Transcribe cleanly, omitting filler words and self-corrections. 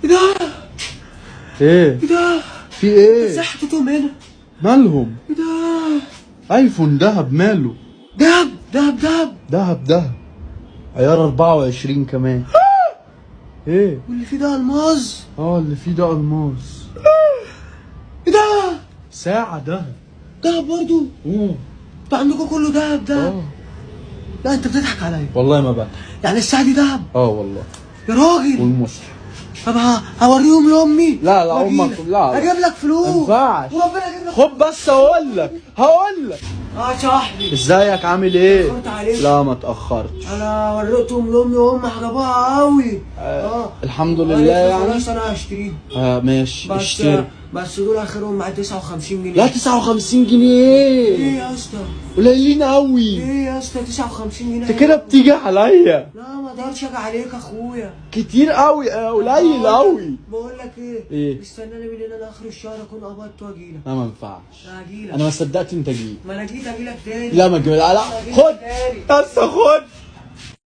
ايه ده؟ ايه ايه ده؟ في ايه؟ ازاي حطيتهم هنا؟ مالهم؟ ايه ده؟ ايفون دهب ماله؟ دهب دهب دهب دهب دهب عيار 24 كمان. ايه؟ واللي فيه ده الماظ. اللي فيه ده الماس. ايه ده؟ ساعة دهب. دهب برضو؟ انتوا عندكم كله دهب دهب؟ لا انت بتضحك عليا. والله ما بقى. يعني الساعة دي دهب؟ والله. يا راجل. والمصحف. طب هوريهم لامي. لا امك لا اجيب لك فلوس. ما ينفعش. وربنا اجيب لك. خد بس هقول لك. صاحبي ازيك عامل ايه؟ اتأخرت عليك. لا ما اتأخرتش. انا وريتهم لامي وهم عجبوها قوي. الحمد لله يعني. خلاص انا هشتريهم. ماشي اشتري. بس دول اخرهم مع 59 جنيه. لا 59 جنيه ايه يا اسطى؟ قليلين قوي. ايه يا اسطى 59 جنيه؟ انت كده بتيجي عليا. لا ما اقدرش اجي عليك اخويا. كتير قوي قليل قوي. بقول لك ايه؟ استناني من هنا لاخر الشهر اكون قبضت واجيلك. لا ما ينفعش. لا هجيلك. انا ما صدقت انت جيت. ما انا جيت اجيلك تاني. لا ما تجيب. لا خد بس خد.